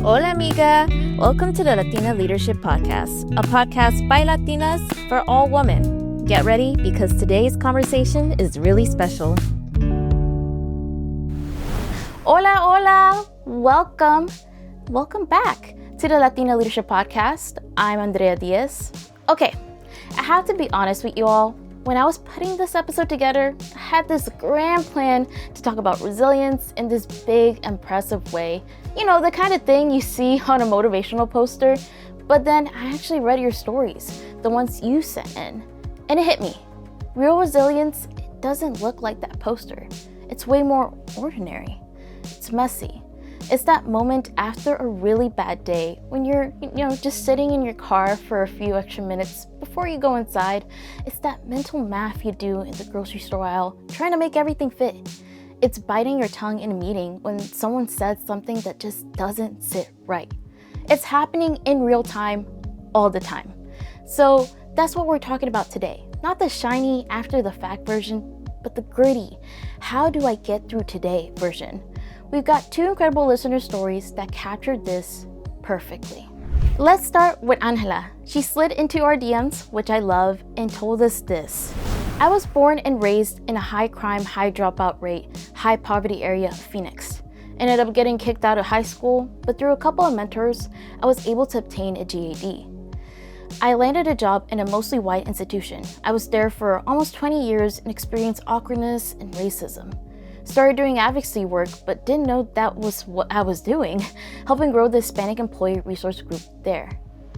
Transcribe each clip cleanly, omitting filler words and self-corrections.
Hola, amiga. Welcome to the Latina Leadership Podcast, a podcast by Latinas for all women. Get ready because today's conversation is really special. Hola, hola. Welcome back to the Latina Leadership Podcast. I'm Andrea Diaz. Okay, I have to be honest with you all. When I was putting this episode together, I had this grand plan to talk about resilience in this big, impressive way. You know, the kind of thing you see on a motivational poster. But then I actually read your stories, the ones you sent in, and it hit me. Real resilience, it doesn't look like that poster. It's way more ordinary. It's messy. It's that moment after a really bad day when you're, just sitting in your car for a few extra minutes before you go inside. It's that mental math you do in the grocery store aisle, trying to make everything fit. It's biting your tongue in a meeting when someone says something that just doesn't sit right. It's happening in real time, all the time. So that's what we're talking about today. Not the shiny after the fact version, but the gritty, how do I get through today version. We've got two incredible listener stories that captured this perfectly. Let's start with Angela. She slid into our DMs, which I love, and told us this. I was born and raised in a high crime, high dropout rate, high poverty area of Phoenix. Ended up getting kicked out of high school, but through a couple of mentors, I was able to obtain a GED. I landed a job in a mostly white institution. I was there for almost 20 years and experienced awkwardness and racism. Started doing advocacy work, but didn't know that was what I was doing, helping grow the Hispanic Employee Resource Group there.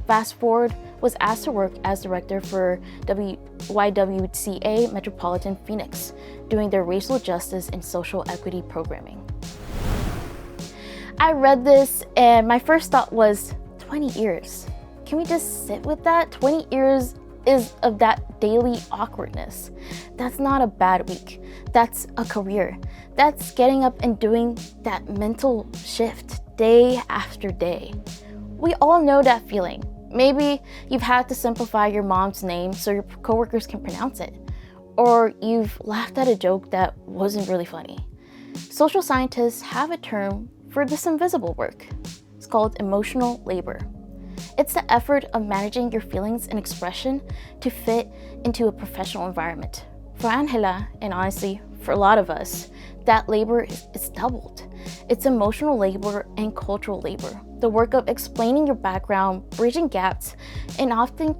Fast forward, was asked to work as director for YWCA Metropolitan Phoenix, doing their racial justice and social equity programming. I read this and my first thought was 20 years. Can we just sit with that? 20 years is of that daily awkwardness. That's not a bad week. That's a career. That's getting up and doing that mental shift day after day. We all know that feeling. Maybe you've had to simplify your mom's name so your coworkers can pronounce it. Or you've laughed at a joke that wasn't really funny. Social scientists have a term for this invisible work. It's called emotional labor. It's the effort of managing your feelings and expression to fit into a professional environment. For Angela, and honestly, for a lot of us, that labor is doubled. It's emotional labor and cultural labor. The work of explaining your background, bridging gaps, and often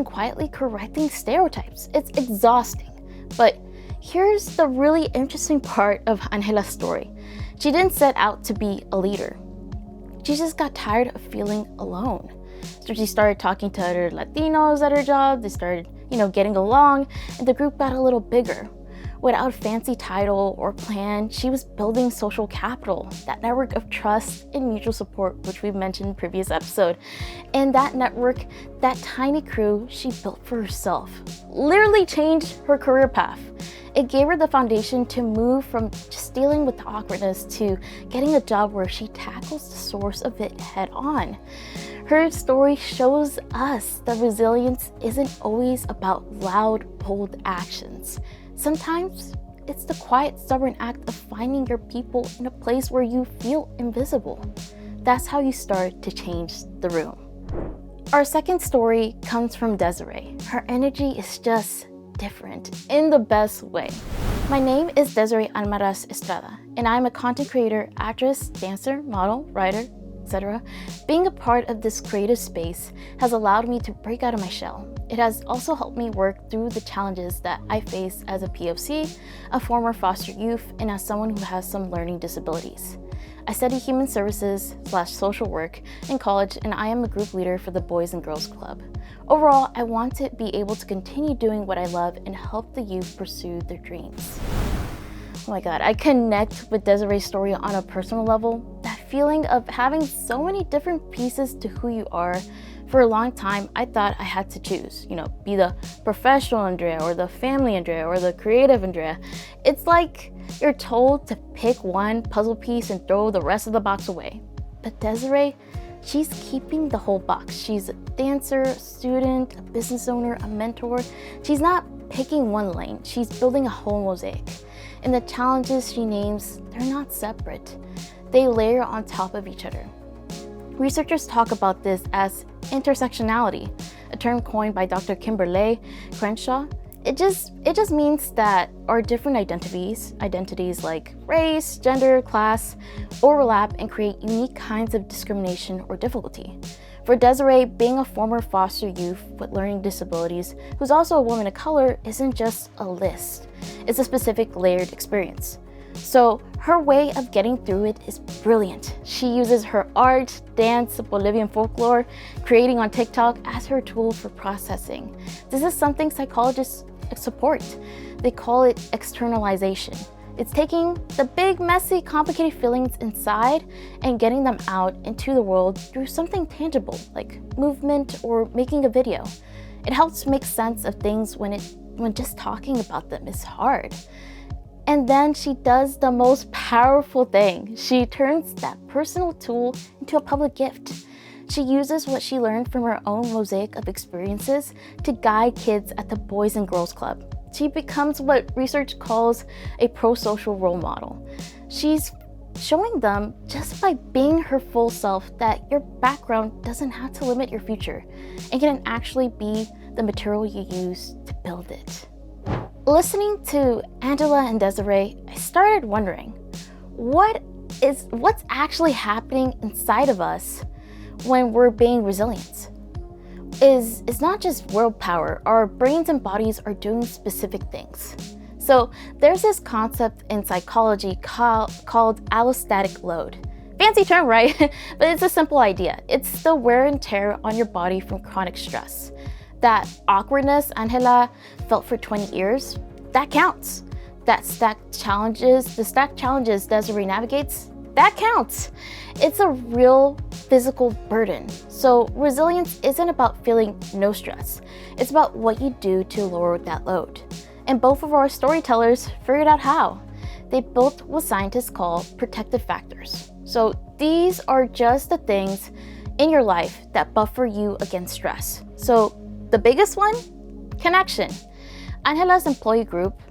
quietly correcting stereotypes. It's exhausting. But here's the really interesting part of Angela's story. She didn't set out to be a leader. She just got tired of feeling alone. So she started talking to other Latinos at her job. They started, getting along, and the group got a little bigger. Without a fancy title or plan, she was building social capital, that network of trust and mutual support, which we've mentioned in the previous episode. And that network, that tiny crew she built for herself, literally changed her career path. It gave her the foundation to move from just dealing with the awkwardness to getting a job where she tackles the source of it head on. Her story shows us that resilience isn't always about loud, bold actions. Sometimes it's the quiet, stubborn act of finding your people in a place where you feel invisible. That's how you start to change the room. Our second story comes from Desiree. Her energy is just different in the best way. My name is Desiree Almaraz Estrada, and I'm a content creator, actress, dancer, model, writer, etc. Being a part of this creative space has allowed me to break out of my shell. It has also helped me work through the challenges that I face as a POC, a former foster youth, and as someone who has some learning disabilities. I studied human services/social work in college, and I am a group leader for the Boys and Girls Club. Overall, I want to be able to continue doing what I love and help the youth pursue their dreams. Oh my God, I connect with Desiree's story on a personal level. That feeling of having so many different pieces to who you are. For a long time, I thought I had to choose, be the professional Andrea or the family Andrea or the creative Andrea. It's like you're told to pick one puzzle piece and throw the rest of the box away. But Desiree, she's keeping the whole box. She's a dancer, a student, a business owner, a mentor. She's not picking one lane. She's building a whole mosaic. And the challenges she names, they're not separate. They layer on top of each other. Researchers talk about this as intersectionality, a term coined by Dr. Kimberly Crenshaw. It just means that our different identities like race, gender, class, overlap and create unique kinds of discrimination or difficulty. For Desiree, being a former foster youth with learning disabilities who's also a woman of color isn't just a list. It's a specific layered experience. So her way of getting through it is brilliant. She uses her art, dance, Bolivian folklore, creating on TikTok as her tool for processing. This is something psychologists support. They call it externalization. It's taking the big, messy, complicated feelings inside and getting them out into the world through something tangible like movement or making a video. It helps make sense of things when just talking about them is hard. And then she does the most powerful thing. She turns that personal tool into a public gift. She uses what she learned from her own mosaic of experiences to guide kids at the Boys and Girls Club. She becomes what research calls a pro-social role model. She's showing them just by being her full self that your background doesn't have to limit your future and can actually be the material you use to build it. Listening to Angela and Desiree, I started wondering, what's actually happening inside of us when we're being resilient? It's not just willpower. Our brains and bodies are doing specific things. So there's this concept in psychology called allostatic load. Fancy term, right? But it's a simple idea. It's the wear and tear on your body from chronic stress. That awkwardness Angela felt for 20 years, that counts. The stacked challenges Desiree navigates, that counts. It's a real physical burden. So resilience isn't about feeling no stress. It's about what you do to lower that load. And both of our storytellers figured out how. They built what scientists call protective factors. So these are just the things in your life that buffer you against stress. So the biggest one, connection. Angela's employee group,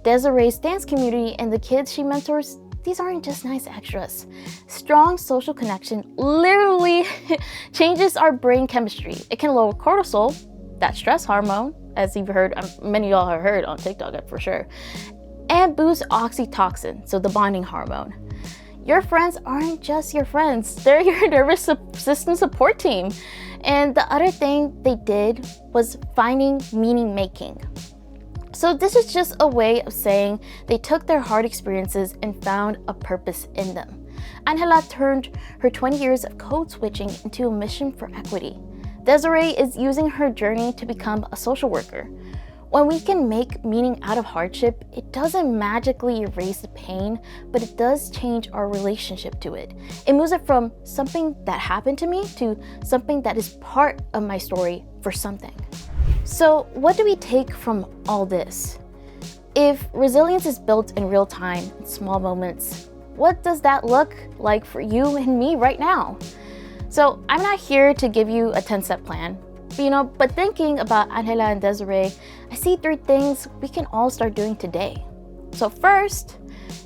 Desiree's dance community, and the kids she mentors, these aren't just nice extras. Strong social connection literally changes our brain chemistry. It can lower cortisol, that stress hormone, as you've heard, many of y'all have heard on TikTok for sure, and boost oxytocin, so the bonding hormone. Your friends aren't just your friends, they're your nervous system support team. And the other thing they did was finding meaning making. So this is just a way of saying they took their hard experiences and found a purpose in them. Angela turned her 20 years of code switching into a mission for equity. Desiree is using her journey to become a social worker. When we can make meaning out of hardship, it doesn't magically erase the pain, but it does change our relationship to it. It moves it from something that happened to me to something that is part of my story for something. So what do we take from all this? If resilience is built in real time, in small moments, what does that look like for you and me right now? So I'm not here to give you a 10-step plan, but thinking about Angela and Desiree, I see 3 things we can all start doing today. So first,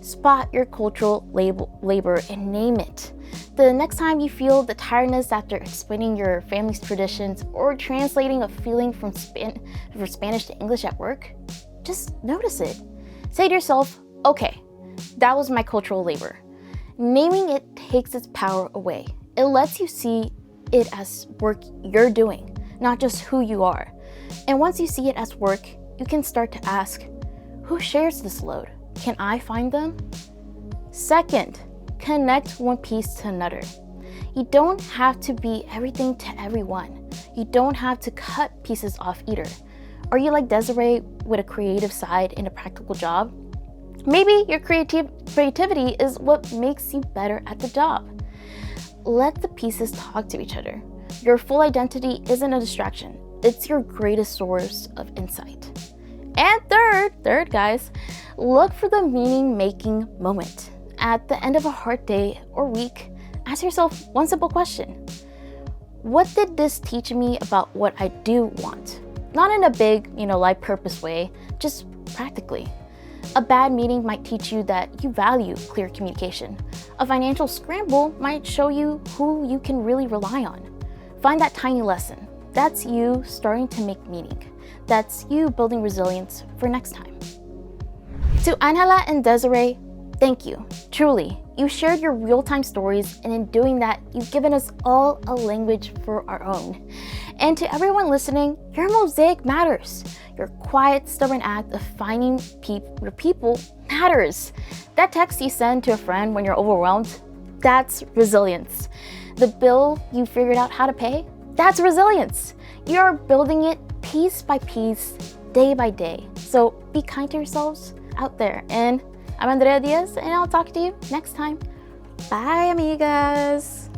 spot your cultural labor and name it. The next time you feel the tiredness after explaining your family's traditions or translating a feeling from Spanish to English at work, just notice it. Say to yourself, okay, that was my cultural labor. Naming it takes its power away. It lets you see it as work you're doing, not just who you are. And once you see it as work, you can start to ask, who shares this load? Can I find them? Second, connect one piece to another. You don't have to be everything to everyone. You don't have to cut pieces off either. Are you like Desiree with a creative side and a practical job? Maybe your creativity is what makes you better at the job. Let the pieces talk to each other. Your full identity isn't a distraction. It's your greatest source of insight. And third, guys, look for the meaning-making moment. At the end of a hard day or week, ask yourself one simple question. What did this teach me about what I do want? Not in a big, life purpose way, just practically. A bad meeting might teach you that you value clear communication. A financial scramble might show you who you can really rely on. Find that tiny lesson. That's you starting to make meaning. That's you building resilience for next time. To Angela and Desiree, thank you. Truly, you shared your real-time stories, and in doing that, you've given us all a language for our own. And to everyone listening, your mosaic matters. Your quiet, stubborn act of finding your people matters. That text you send to a friend when you're overwhelmed, that's resilience. The bill you figured out how to pay, that's resilience. You're building it piece by piece, day by day. So be kind to yourselves out there. And I'm Andrea Diaz, and I'll talk to you next time. Bye, amigas.